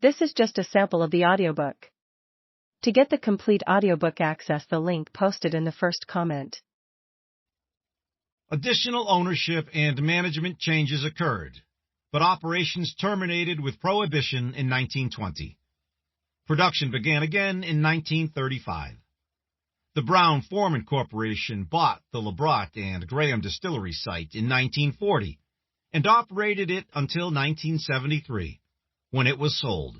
This is just a sample of the audiobook. To get the complete audiobook, access the link posted in the first comment. Additional ownership and management changes occurred, but operations terminated with Prohibition in 1920. Production began again in 1935. The Brown-Forman Corporation bought the LeBrot and Graham distillery site in 1940 and operated it until 1973, when it was sold.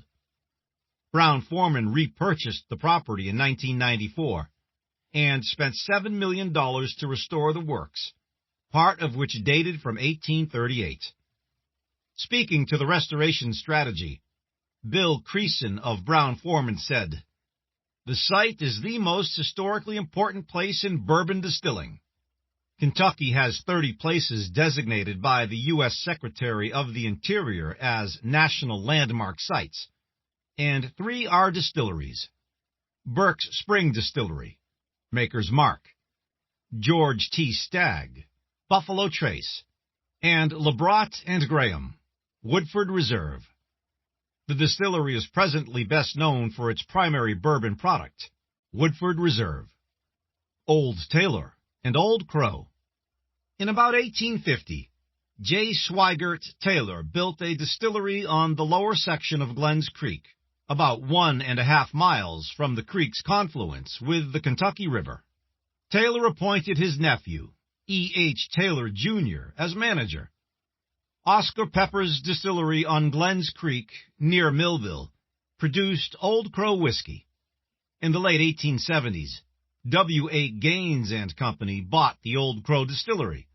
Brown-Forman repurchased the property in 1994 and spent $7 million to restore the works, part of which dated from 1838. Speaking to the restoration strategy, Bill Creason of Brown-Forman said, "The site is the most historically important place in bourbon distilling. Kentucky has 30 places designated by the U.S. Secretary of the Interior as National Landmark Sites, and 3 are distilleries: Burke's Spring Distillery, Maker's Mark, George T. Stagg, Buffalo Trace, and LeBrot and Graham, Woodford Reserve. The distillery is presently best known for its primary bourbon product, Woodford Reserve, Old Taylor, and Old Crow. In about 1850, J. Swigert Taylor built a distillery on the lower section of Glens Creek, about 1.5 miles from the creek's confluence with the Kentucky River. Taylor appointed his nephew, E. H. Taylor, Jr., as manager. Oscar Pepper's distillery on Glens Creek, near Millville, produced Old Crow whiskey. In the late 1870s, W. A. Gaines and Company bought the Old Crow distillery,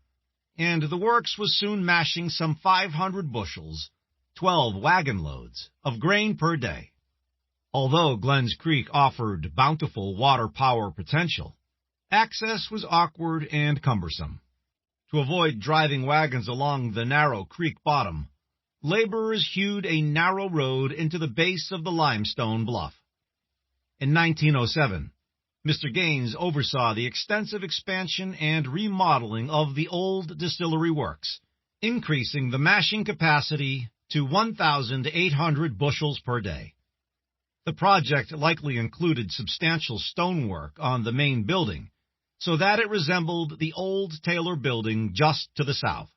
and the works was soon mashing some 500 bushels, 12 wagon loads, of grain per day. Although Glens Creek offered bountiful water power potential, access was awkward and cumbersome. To avoid driving wagons along the narrow creek bottom, laborers hewed a narrow road into the base of the limestone bluff. In 1907, Mr. Gaines oversaw the extensive expansion and remodeling of the old distillery works, increasing the mashing capacity to 1,800 bushels per day. The project likely included substantial stonework on the main building, so that it resembled the old Taylor building just to the south.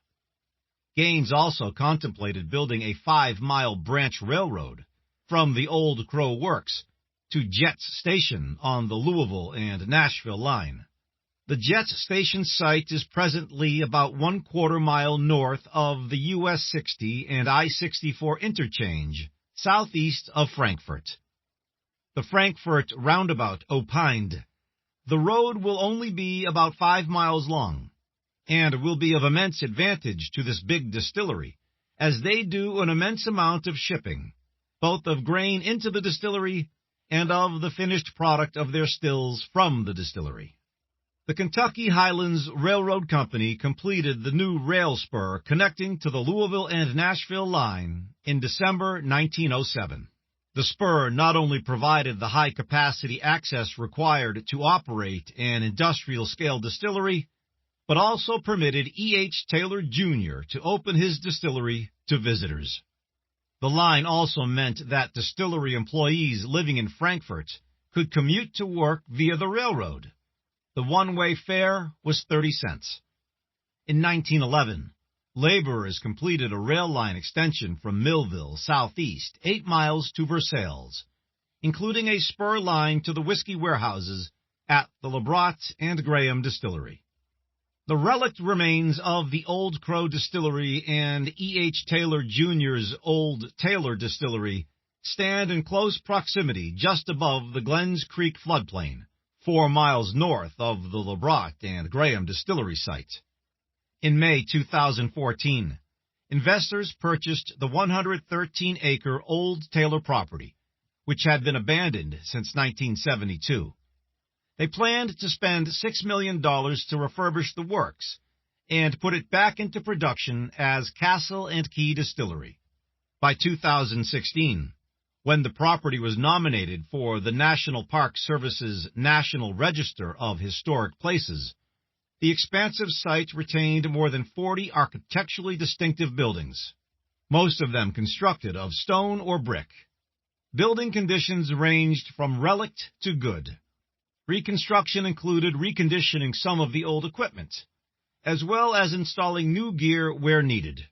Gaines also contemplated building a 5-mile branch railroad from the Old Crow Works to Jets Station on the Louisville and Nashville line. The Jets Station site is presently about 1/4 mile north of the US 60 and I-64 interchange, southeast of Frankfort. The Frankfort roundabout opined, "The road will only be about 5 miles long, and will be of immense advantage to this big distillery, as they do an immense amount of shipping, both of grain into the distillery and of the finished product of their stills from the distillery." The Kentucky Highlands Railroad Company completed the new rail spur connecting to the Louisville and Nashville line in December 1907. The spur not only provided the high-capacity access required to operate an industrial-scale distillery, but also permitted E. H. Taylor, Jr. to open his distillery to visitors. The line also meant that distillery employees living in Frankfort could commute to work via the railroad. The one-way fare was 30 cents. In 1911, laborers completed a rail line extension from Millville southeast 8 miles to Versailles, including a spur line to the whiskey warehouses at the LeBrot and Graham distillery. The relict remains of the Old Crow distillery and E. H. Taylor, Jr.'s Old Taylor distillery stand in close proximity just above the Glens Creek floodplain, 4 miles north of the LeBrot and Graham distillery site. In May 2014, investors purchased the 113-acre Old Taylor property, which had been abandoned since 1972. They planned to spend $6 million to refurbish the works and put it back into production as Castle and Key Distillery. By 2016, when the property was nominated for the National Park Service's National Register of Historic Places, the expansive site retained more than 40 architecturally distinctive buildings, most of them constructed of stone or brick. Building conditions ranged from relict to good. Reconstruction included reconditioning some of the old equipment, as well as installing new gear where needed.